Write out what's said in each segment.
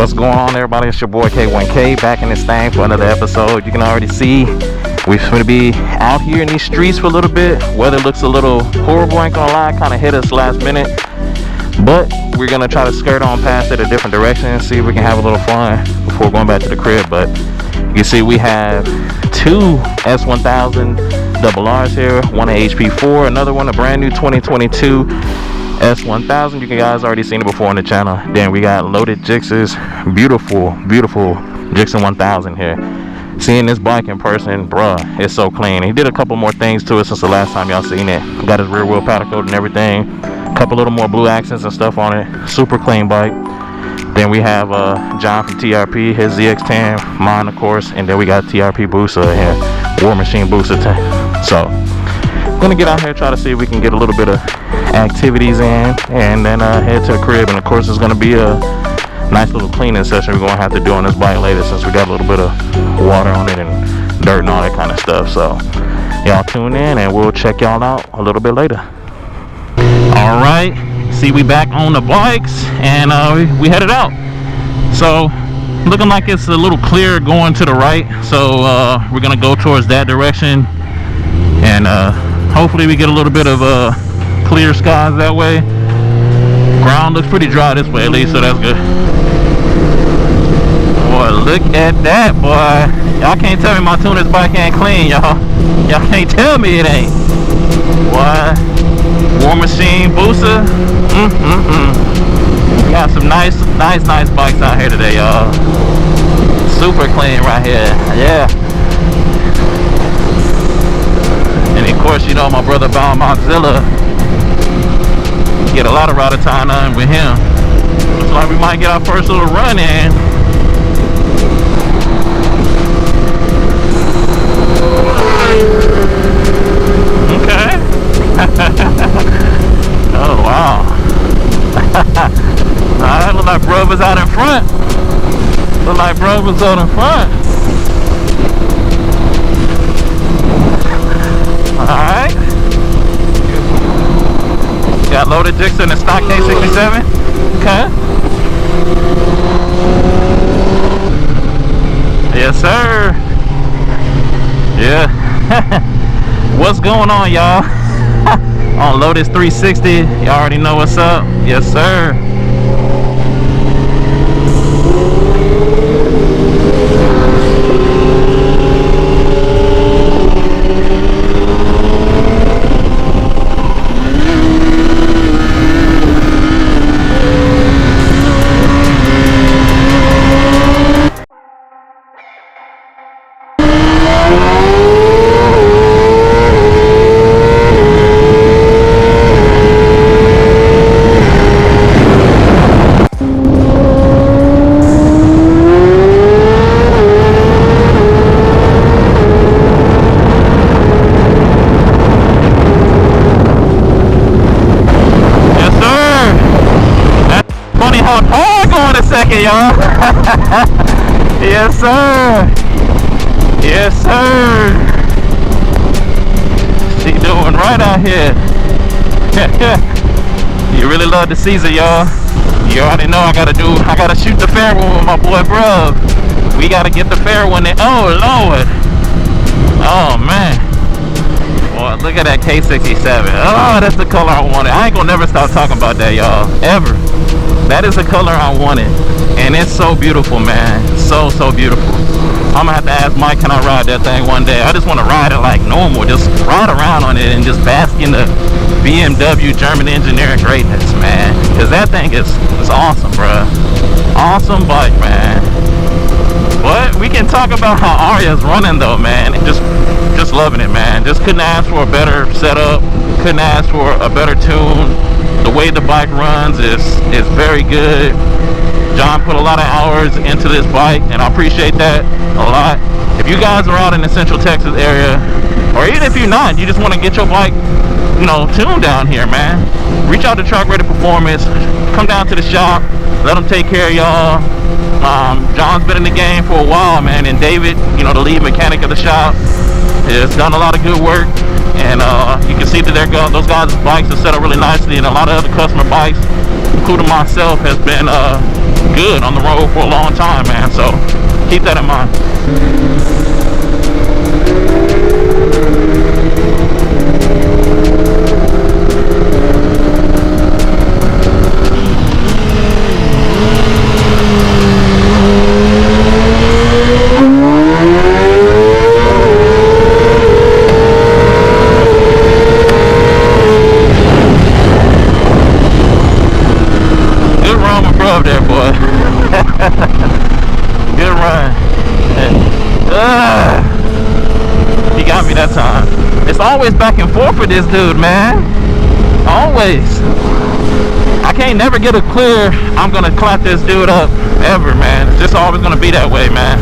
What's going on, everybody? It's your boy K1K back in this thing for another episode. You can already see we're going to be out here in these streets for a little bit. Weather looks a little horrible, ain't gonna lie, kind of hit us last minute, but we're gonna try to skirt on past it a different direction and see if we can have a little fun before going back to the crib. But you can see we have two S1000 RRs here, one a HP4, another one a brand new 2022 S1000. You guys already seen it before on the channel. Then we got loaded Jix's beautiful Jixin 1000 here. Seeing this bike in person, bruh, it's so clean. He did a couple more things to it since the last time y'all seen it. Got his rear wheel powder coat and everything. A couple little more blue accents and stuff on it. Super clean bike. Then we have John from TRP, his ZX10, mine of course, and then we got TRP Booster here, War Machine Booster 10. So gonna get out here, try to see if we can get a little bit of activities in, and then head to the crib. And of course it's gonna be a nice little cleaning session we're gonna have to do on this bike later, since we got a little bit of water on it and dirt and all that kind of stuff. So y'all tune in and we'll check y'all out a little bit later. All right, see, we back on the bikes and we headed out. So looking like it's a little clear going to the right, so we're gonna go towards that direction, and hopefully we get a little bit of clear skies that way. Ground looks pretty dry this way at least, so that's good. Boy, look at that, boy. Y'all can't tell me my tuner's bike ain't clean, y'all. Y'all can't tell me it ain't. Boy, War Machine Booster. We got some nice bikes out here today, y'all. Super clean right here, yeah. And of course, you know, my brother Bound Mozilla, get a lot of rider time on with him. Looks like we might get our first little run in. Okay. Oh wow. Alright, look like bro was out in front. Look like bro was out in front. Alright. Got loaded Jixin and stock K67. Okay. Yes, sir. Yeah. What's going on, y'all? On Lotus 360. Y'all already know what's up. Yes, sir. Y'all. Yes, sir. Yes, sir. She doing right out here. You really love the season, y'all. You already know I gotta shoot the fair one with my boy Bruv. We gotta get the fair one in. Oh Lord. Oh man. Boy, look at that K67. Oh, that's the color I wanted. I ain't gonna never stop talking about that, y'all. Ever. That is the color I wanted. And it's so beautiful, man. So beautiful. I'm gonna have to ask Mike, can I ride that thing one day? I just want to ride it like normal. Just ride around on it and just bask in the BMW German engineering greatness, man. Because that thing is awesome, bruh. Awesome bike, man. But we can talk about how Arya's running though, man. Just loving it, man. Just couldn't ask for a better setup. Couldn't ask for a better tune. The way the bike runs is very good. John put a lot of hours into this bike, and I appreciate that a lot. If you guys are out in the Central Texas area, or even if you're not, you just want to get your bike, you know, tuned down here, man, reach out to Truck Ready Performance. Come down to the shop. Let them take care of y'all. John's been in the game for a while, man, and David, you know, the lead mechanic of the shop, has done a lot of good work. And you can see that those guys' bikes are set up really nicely, and a lot of other customer bikes including myself, has been good on the road for a long time, man. So keep that in mind. There, boy. Good run. He got me that time. It's always back and forth with this dude, man. Always. I can't never get a clear I'm gonna clap this dude up ever, man. It's just always gonna be that way, man.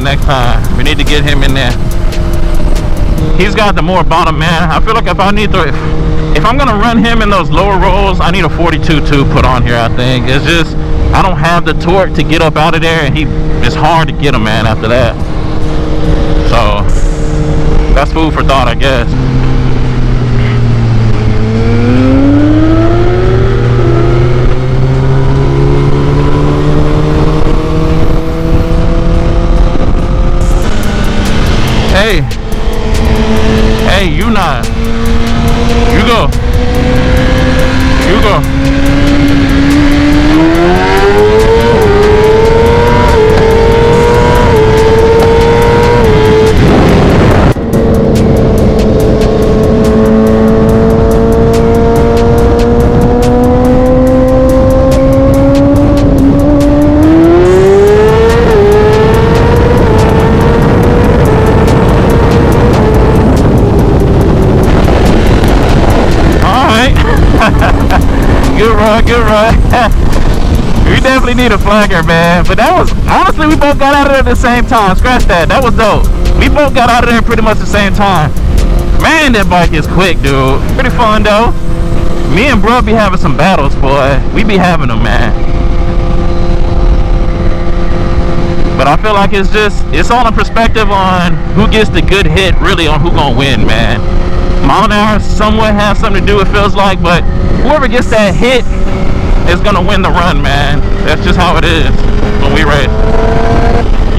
Next time we need to get him in there. He's got the more bottom, man. I feel like if I'm gonna run him in those lower rolls, I need a 42.2 put on here. I think it's just I don't have the torque to get up out of there, and it's hard to get him, man, after that. So that's food for thought, I guess. Hey, you not. You go. You go. Good run. We definitely need a flagger, man. But that was, honestly, we both got out of there at the same time. Scratch that. That was dope. We both got out of there pretty much the same time. Man, that bike is quick, dude. Pretty fun, though. Me and bro be having some battles, boy. We be having them, man. But I feel like it's all in perspective on who gets the good hit, really, on who gonna win, man. Mile an hour somewhat has something to do, it feels like, but whoever gets that hit is gonna win the run, man. That's just how it is when we race.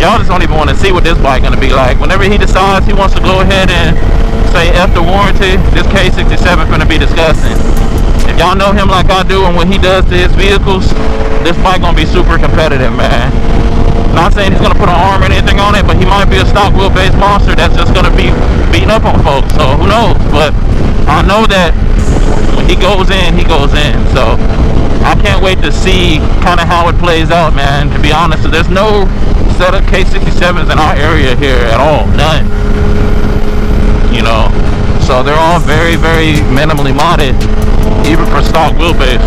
Y'all just don't even want to see what this bike gonna be like. Whenever he decides he wants to go ahead and say F the warranty, this K67 gonna be disgusting. If y'all know him like I do and what he does to his vehicles, this bike gonna be super competitive, man. Not saying he's gonna put an arm or anything on it, but he might be a stock wheelbase monster that's just gonna be beating up on folks. So who knows? But I know that when he goes in, he goes in. So I can't wait to see kind of how it plays out, man. To be honest, there's no set of K67s in our area here at all. None. You know, so they're all very, very minimally modded, even for stock wheelbase.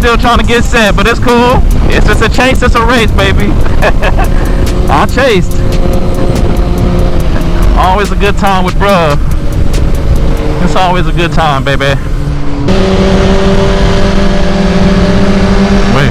Still trying to get set, but it's cool. It's just a chase, it's a race, baby. I chased. Always a good time with bruh. It's always a good time, baby. Wait.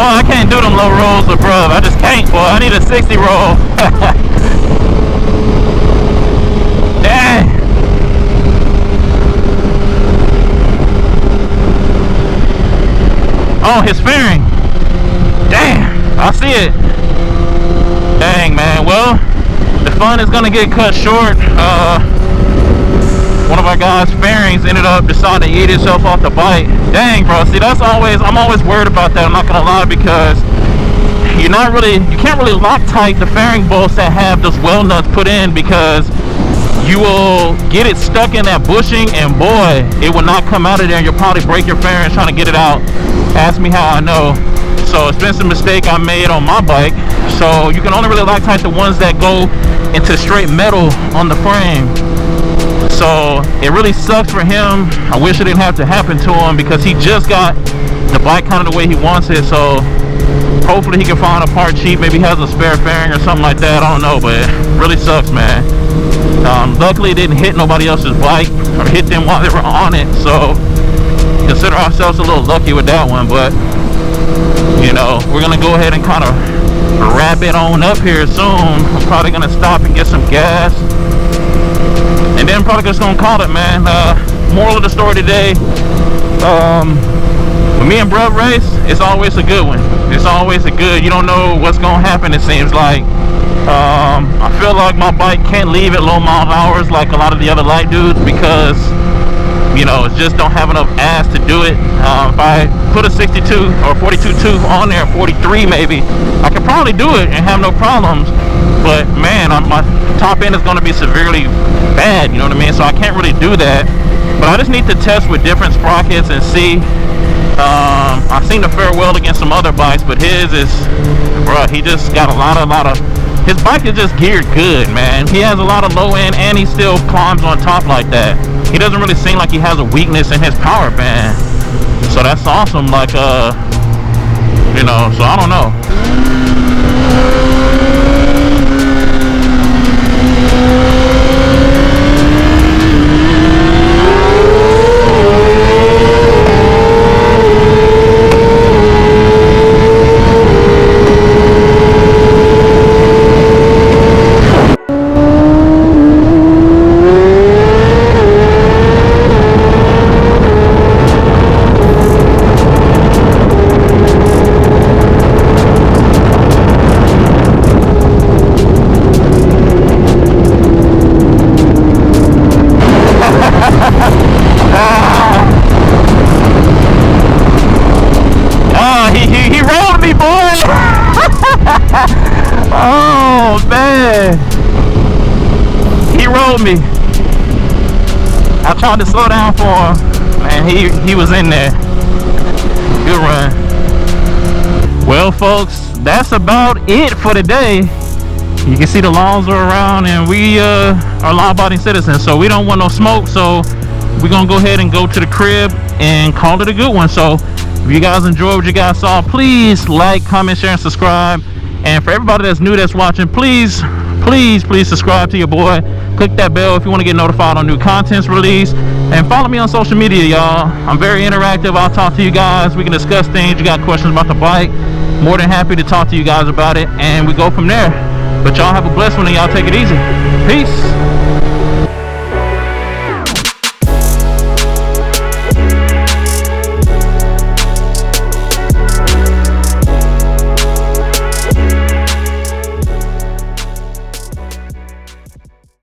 I can't do them low rolls with bruv. I just can't, boy. I need a 60 roll. Dang. Oh, his fairing. Damn, I see it. Dang, man. Well, the fun is gonna get cut short. One of our guys' fairings ended up deciding to eat himself off the bike. Dang, bro. See, I'm always worried about that. I'm not gonna lie, because you can't really Loctite the fairing bolts that have those well nuts put in, because you will get it stuck in that bushing, and boy, it will not come out of there, and you'll probably break your fairings trying to get it out. Ask me how I know. So it's been some mistake I made on my bike. So you can only really Loctite the ones that go into straight metal on the frame. So it really sucks for him. I wish it didn't have to happen to him, because he just got the bike kind of the way he wants it. So hopefully he can find a part cheap. Maybe he has a spare fairing or something like that. I don't know, but it really sucks, man. Luckily it didn't hit nobody else's bike or hit them while they were on it. So consider ourselves a little lucky with that one. But you know, we're gonna go ahead and kind of wrap it on up here soon. I'm probably gonna stop and get some gas, and then probably just gonna call it, man. Moral of the story today, when me and bruv race, it's always a good one. It's always a good, you don't know what's gonna happen, it seems like. I feel like my bike can't leave at low mile hours like a lot of the other light dudes, because you know, it just don't have enough ass to do it. If I put a 62 or 42.2 on there, 43 maybe, I could probably do it and have no problems. But man, my top end is going to be severely bad, you know what I mean? So I can't really do that. But I just need to test with different sprockets and see. I've seen the fare well against some other bikes, but his is, bruh, he just got a lot of, his bike is just geared good, man. He has a lot of low end, and he still climbs on top like that. He doesn't really seem like he has a weakness in his power band. So that's awesome, like, you know, so I don't know. Oh man, he rolled me. I tried to slow down for him, man. He was in there. Good run. Well, folks, that's about it for today. You can see the laws are around, and we are law-abiding citizens, so we don't want no smoke. So we're gonna go ahead and go to the crib and call it a good one. So if you guys enjoyed what you guys saw, please like, comment, share, and subscribe. And for everybody that's new that's watching, please subscribe to your boy. Click that bell if you want to get notified on new contents released. And follow me on social media, y'all. I'm very interactive. I'll talk to you guys. We can discuss things. You got questions about the bike, more than happy to talk to you guys about it. And we go from there. But y'all have a blessed one, and y'all take it easy. Peace.